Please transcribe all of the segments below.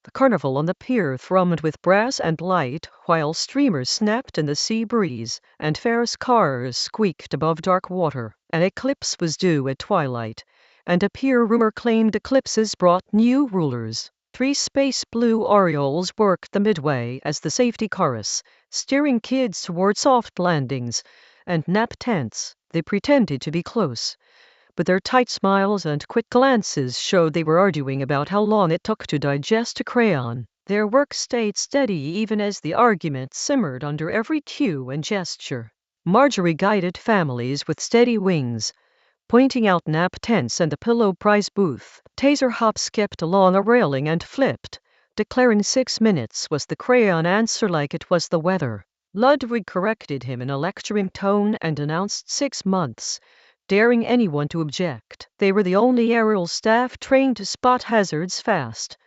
The carnival on the pier thrummed with brass and light, while streamers snapped in the sea breeze, and Ferris cars squeaked above dark water. An eclipse was due at twilight, and a pier rumor claimed eclipses brought new rulers. 3 space blue Orioles worked the midway as the safety chorus, steering kids toward soft landings and nap tents. They pretended to be close, but their tight smiles and quick glances showed they were arguing about how long it took to digest a crayon. Their work stayed steady even as the argument simmered under every cue and gesture. Marjorie guided families with steady wings, pointing out nap tents and the pillow prize booth. Taser Hop skipped along a railing and flipped, declaring 6 minutes was the crayon answer like it was the weather. Ludwig corrected him in a lecturing tone and announced 6 months, daring anyone to object. They were the only aerial staff trained to spot hazards fast,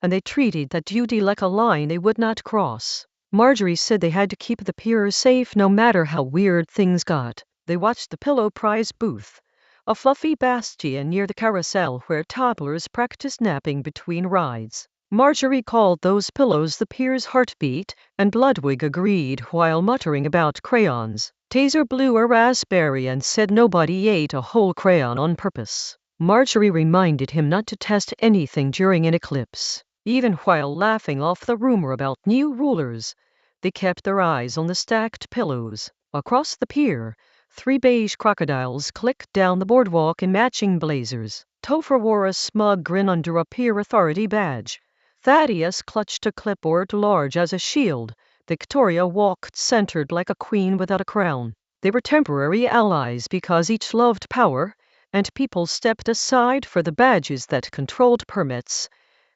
and they treated that duty like a line they would not cross. Marjorie said they had to keep the pier safe no matter how weird things got. They watched the pillow prize booth, a fluffy bastion near the carousel where toddlers practiced napping between rides. Marjorie called those pillows the pier's heartbeat, and Ludwig agreed while muttering about crayons. Taser blew a raspberry and said nobody ate a whole crayon on purpose. Marjorie reminded him not to test anything during an eclipse. Even while laughing off the rumor about new rulers, they kept their eyes on the stacked pillows. Across the pier, 3 beige crocodiles clicked down the boardwalk in matching blazers. Topher wore a smug grin under a pier authority badge. Thaddeus clutched a clipboard large as a shield. Victoria walked centered like a queen without a crown. They were temporary allies because each loved power, and people stepped aside for the badges that controlled permits,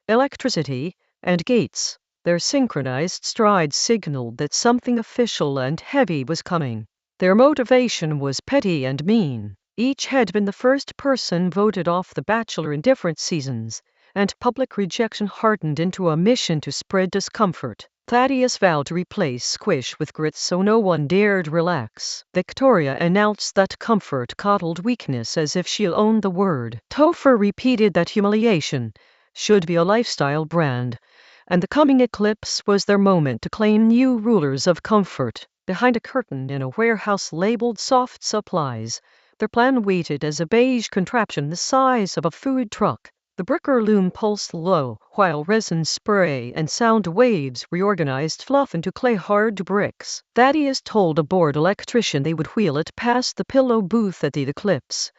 electricity, and gates. Their synchronized strides signaled that something official and heavy was coming. Their motivation was petty and mean. Each had been the first person voted off The Bachelor in different seasons, and public rejection hardened into a mission to spread discomfort. Thaddeus vowed to replace Squish with Grit so no one dared relax. Victoria announced that comfort coddled weakness as if she owned the word. Topher repeated that humiliation should be a lifestyle brand, and the coming eclipse was their moment to claim new rulers of comfort. Behind a curtain in a warehouse labeled soft supplies, their plan waited as a beige contraption the size of a food truck. The bicker loom pulsed low, while resin spray and sound waves reorganized fluff into clay-hard bricks. Thaddeus told a bored electrician they would wheel it past the pillow booth at the Eclipse,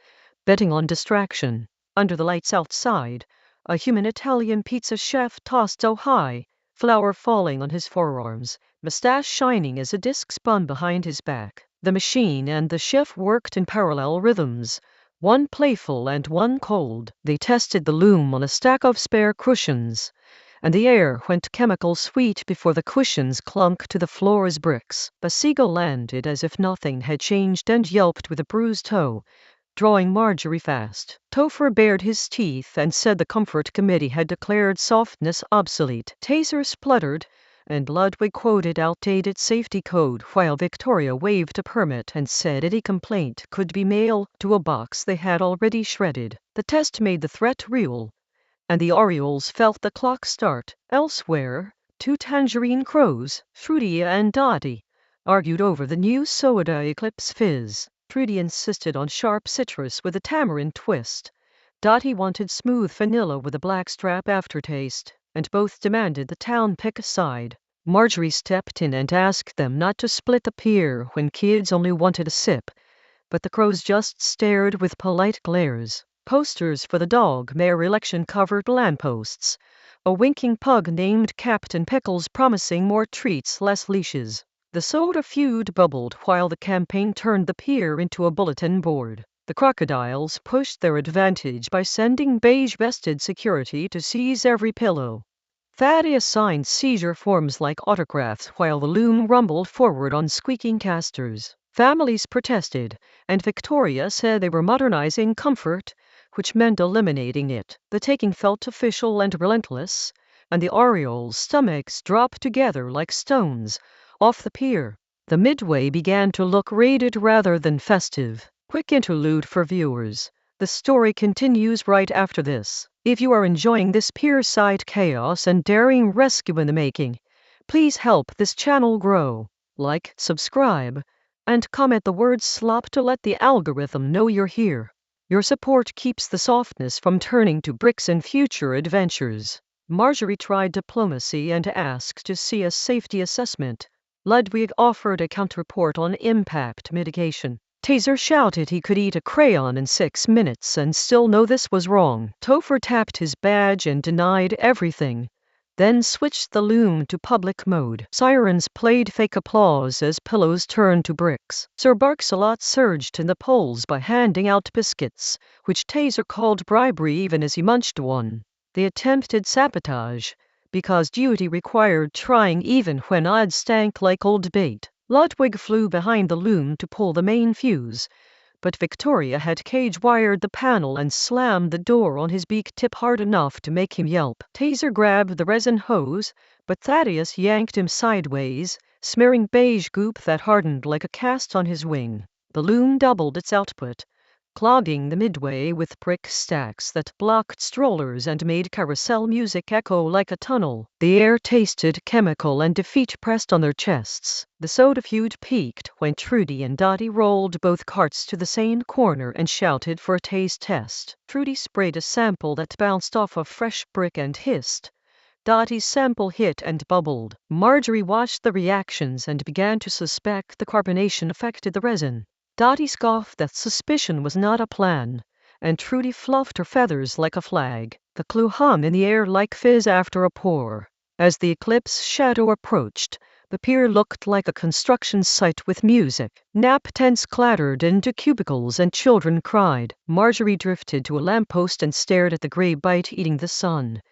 betting on distraction. Under the lights outside, a human Italian pizza chef tossed so high, flour falling on his forearms, mustache shining as a disc spun behind his back. The machine and the chef worked in parallel rhythms, one playful and one cold. They tested the loom on a stack of spare cushions, and the air went chemical sweet before the cushions clunked to the floor as bricks. A seagull landed as if nothing had changed and yelped with a bruised toe, drawing Marjorie fast. Topher bared his teeth and said the comfort committee had declared softness obsolete. Taser spluttered, and Ludwig quoted outdated safety code while Victoria waved a permit and said any complaint could be mailed to a box they had already shredded. The test made the threat real, and the Orioles felt the clock start. Elsewhere, 2 tangerine crows, Fruity and Dottie, argued over the new soda Eclipse Fizz. Fruity insisted on sharp citrus with a tamarind twist. Dottie wanted smooth vanilla with a blackstrap aftertaste, and both demanded the town pick a side. Marjorie stepped in and asked them not to split the pier when kids only wanted a sip, but the crows just stared with polite glares. Posters for the dog mayor election covered lampposts, a winking pug named Captain Pickles promising more treats, less leashes. The soda feud bubbled while the campaign turned the pier into a bulletin board. The crocodiles pushed their advantage by sending beige-vested security to seize every pillow. Thaddeus signed seizure forms like autographs while the loom rumbled forward on squeaking casters. Families protested, and Victoria said they were modernizing comfort, which meant eliminating it. The taking felt official and relentless, and the Orioles' stomachs dropped together like stones off the pier. The midway began to look raided rather than festive. Quick interlude for viewers. The story continues right after this. If you are enjoying this pier-side chaos and daring rescue in the making, please help this channel grow. Like, subscribe, and comment the word slop to let the algorithm know you're here. Your support keeps the softness from turning to bricks in future adventures. Marjorie tried diplomacy and asked to see a safety assessment. Ludwig offered a counterreport on impact mitigation. Taser shouted he could eat a crayon in 6 minutes and still know this was wrong. Topher tapped his badge and denied everything, then switched the loom to public mode. Sirens played fake applause as pillows turned to bricks. Sir Barks-a-Lot surged in the polls by handing out biscuits, which Taser called bribery even as he munched one. They attempted sabotage, because duty required trying even when odds stank like old bait. Ludwig flew behind the loom to pull the main fuse, but Victoria had cage-wired the panel and slammed the door on his beak tip hard enough to make him yelp. Taser grabbed the resin hose, but Thaddeus yanked him sideways, smearing beige goop that hardened like a cast on his wing. The loom doubled its output, clogging the midway with brick stacks that blocked strollers and made carousel music echo like a tunnel. The air tasted chemical and defeat pressed on their chests. The soda feud peaked when Trudy and Dottie rolled both carts to the same corner and shouted for a taste test. Trudy sprayed a sample that bounced off a fresh brick and hissed. Dottie's sample hit and bubbled. Marjorie watched the reactions and began to suspect the carbonation affected the resin. Dottie scoffed that suspicion was not a plan, and Trudy fluffed her feathers like a flag. The clue hung in the air like fizz after a pour. As the Eclipse shadow approached, the pier looked like a construction site with music. Nap tents clattered into cubicles and children cried. Marjorie drifted to a lamppost and stared at the gray bite eating the sun,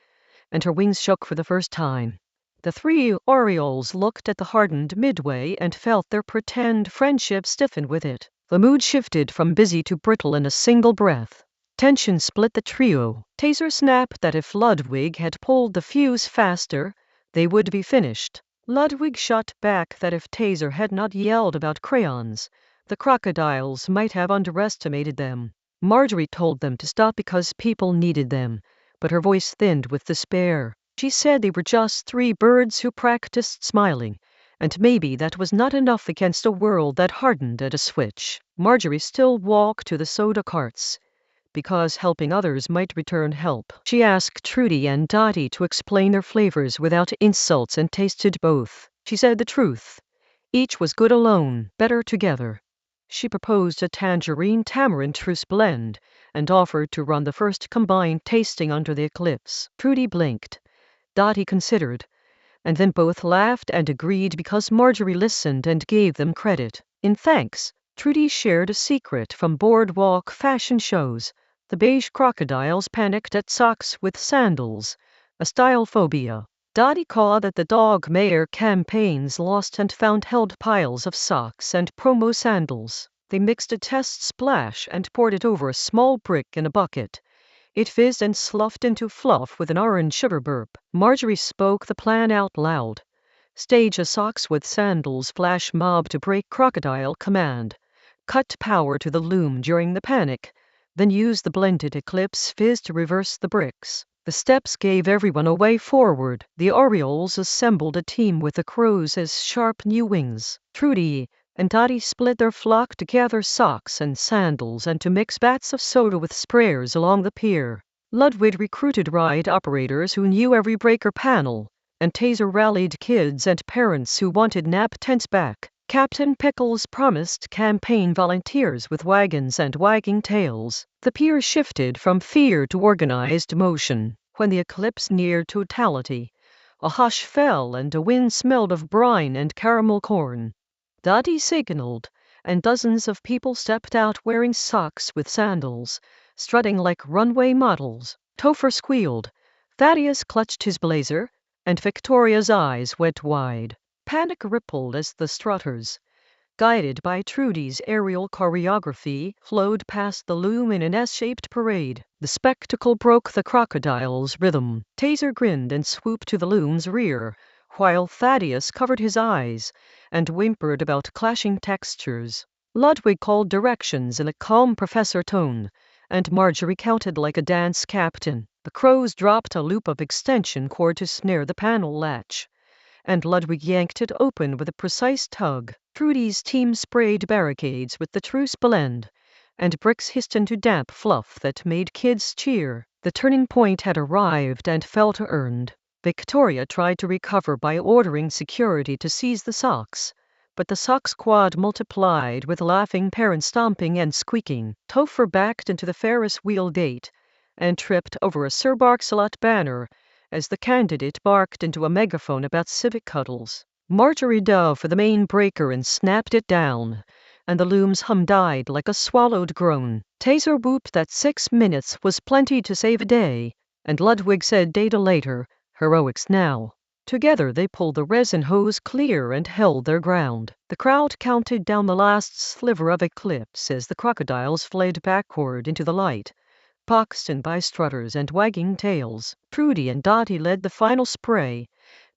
and her wings shook for the first time. The three Orioles looked at the hardened midway and felt their pretend friendship stiffen with it. The mood shifted from busy to brittle in a single breath. Tension split the trio. Taser snapped that if Ludwig had pulled the fuse faster, they would be finished. Ludwig shot back that if Taser had not yelled about crayons, the crocodiles might have underestimated them. Marjorie told them to stop because people needed them, but her voice thinned with despair. She said they were just three birds who practiced smiling, and maybe that was not enough against a world that hardened at a switch. Marjorie still walked to the soda carts, because helping others might return help. She asked Trudy and Dottie to explain their flavors without insults and tasted both. She said the truth. Each was good alone, better together. She proposed a tangerine-tamarind truce blend, and offered to run the first combined tasting under the Eclipse. Trudy blinked. Dottie considered, and then both laughed and agreed because Marjorie listened and gave them credit. In thanks, Trudy shared a secret from boardwalk fashion shows. The beige crocodiles panicked at socks with sandals, a style phobia. Dottie cawed that the dog mayor campaigns lost and found held piles of socks and promo sandals. They mixed a test splash and poured it over a small brick in a bucket. It fizzed and sloughed into fluff with an orange sugar burp. Marjorie spoke the plan out loud. Stage a socks with sandals flash mob to break crocodile command. Cut power to the loom during the panic. Then use the blended Eclipse fizz to reverse the bricks. The steps gave everyone a way forward. The Orioles assembled a team with the crows as sharp new wings. Trudy and Dottie split their flock to gather socks and sandals and to mix vats of soda with sprayers along the pier. Ludwig recruited ride operators who knew every breaker panel, and Taser rallied kids and parents who wanted nap tents back. Captain Pickles promised campaign volunteers with wagons and wagging tails. The pier shifted from fear to organized motion. When the Eclipse neared totality, a hush fell and a wind smelled of brine and caramel corn. Dottie signaled, and dozens of people stepped out wearing socks with sandals, strutting like runway models. Topher squealed. Thaddeus clutched his blazer, and Victoria's eyes went wide. Panic rippled as the strutters, guided by Trudy's aerial choreography, flowed past the loom in an S-shaped parade. The spectacle broke the crocodile's rhythm. Taser grinned and swooped to the loom's rear, while Thaddeus covered his eyes and whimpered about clashing textures. Ludwig called directions in a calm professor tone, and Marjorie counted like a dance captain. The crows dropped a loop of extension cord to snare the panel latch, and Ludwig yanked it open with a precise tug. Trudy's team sprayed barricades with the truce blend, and bricks hissed into damp fluff that made kids cheer. The turning point had arrived and felt earned. Victoria tried to recover by ordering security to seize the socks, but the sock squad multiplied with laughing parents stomping and squeaking. Topher backed into the Ferris wheel gate and tripped over a Sir Barks-a-Lot banner as the candidate barked into a megaphone about civic cuddles. Marjorie dove for the main breaker and snapped it down, and the loom's hum died like a swallowed groan. Taser whooped that 6 minutes was plenty to save a day, and Ludwig said data later, heroics now. Together they pulled the resin hose clear and held their ground. The crowd counted down the last sliver of Eclipse as the crocodiles fled backward into the light, boxed in by strutters and wagging tails. Trudy and Dottie led the final spray,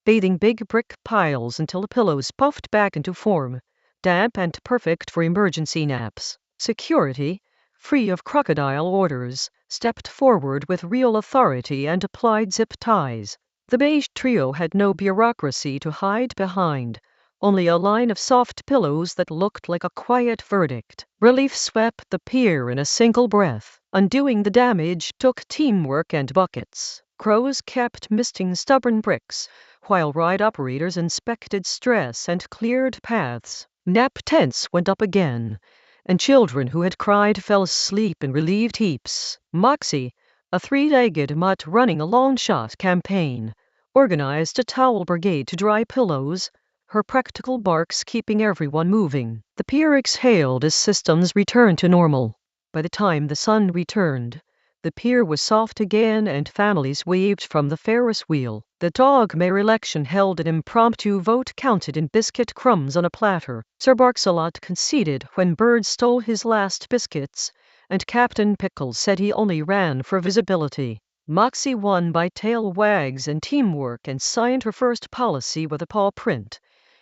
bathing big brick piles until the pillows puffed back into form, damp and perfect for emergency naps. Security, free of crocodile orders, stepped forward with real authority and applied zip ties. The beige trio had no bureaucracy to hide behind, only a line of soft pillows that looked like a quiet verdict. Relief swept the pier in a single breath. Undoing the damage took teamwork and buckets. Crows kept misting stubborn bricks, while ride operators inspected stress and cleared paths. Nap tents went up again, and children who had cried fell asleep in relieved heaps. Moxie, a 3-legged mutt running a long-shot campaign, organized a towel brigade to dry pillows, her practical barks keeping everyone moving. The pier exhaled as systems returned to normal. By the time the sun returned, the pier was soft again and families waved from the Ferris wheel. The dogmare election held an impromptu vote counted in biscuit crumbs on a platter. Sir Barks-a-Lot conceded when Bird stole his last biscuits, and Captain Pickles said he only ran for visibility. Moxie won by tail wags and teamwork and signed her first policy with a paw print.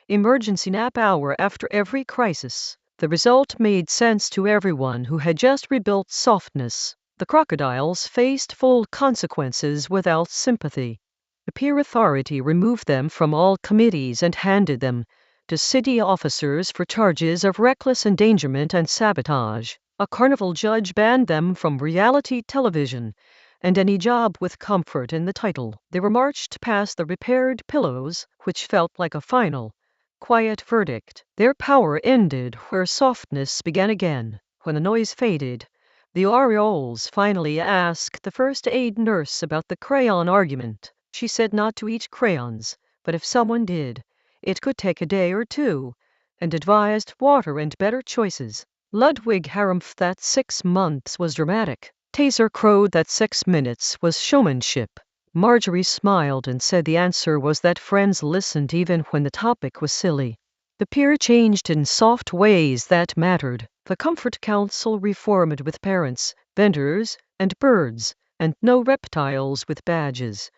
Emergency nap hour after every crisis. The result made sense to everyone who had just rebuilt softness. The crocodiles faced full consequences without sympathy. The pier authority removed them from all committees and handed them to city officers for charges of reckless endangerment and sabotage. A Carnival judge banned them from reality television and any job with comfort in the title. They were marched past the repaired pillows, which felt like a final, quiet verdict. Their power ended where softness began again. When the noise faded, the Orioles finally asked the first aid nurse about the crayon argument. She said not to eat crayons, but if someone did, it could take a day or two, and advised water and better choices. Ludwig harumphed that 6 months was dramatic. Taser crowed that 6 minutes was showmanship. Marjorie smiled and said the answer was that friends listened even when the topic was silly. The pier changed in soft ways that mattered. The Comfort Council reformed with parents, vendors, and birds, and no reptiles with badges.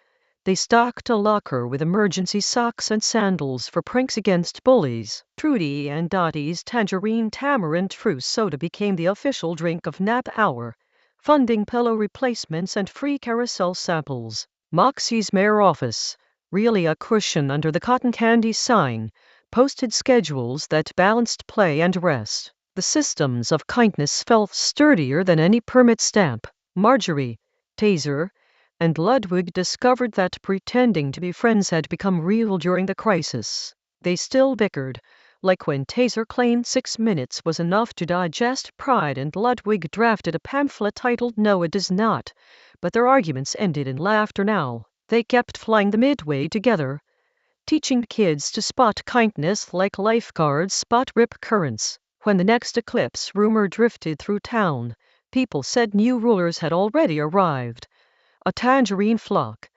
They stocked a locker with emergency socks and sandals for pranks against bullies. Trudy and Dottie's tangerine tamarind truce soda became the official drink of nap hour, funding pillow replacements and free carousel samples. Moxie's mayor office, really a cushion under the cotton candy sign, posted schedules that balanced play and rest. The systems of kindness felt sturdier than any permit stamp. Marjorie, Taser, and Ludwig discovered that pretending to be friends had become real during the crisis. They still bickered, like when Taser claimed 6 minutes was enough to digest pride and Ludwig drafted a pamphlet titled "No, it does not," but their arguments ended in laughter now. They kept flying the midway together, teaching kids to spot kindness like lifeguards spot rip currents. When the next eclipse rumor drifted through town, people said new rulers had already arrived. A tangerine flock,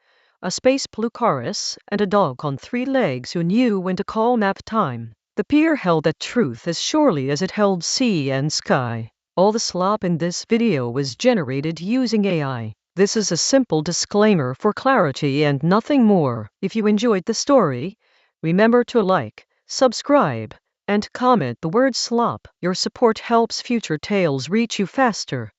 a space blue chorus, and a dog on 3 legs who knew when to call nap time. The pier held that truth as surely as it held sea and sky. All the slop in this video was generated using AI. This is a simple disclaimer for clarity and nothing more. If you enjoyed the story, remember to like, subscribe, and comment the word slop. Your support helps future tales reach you faster.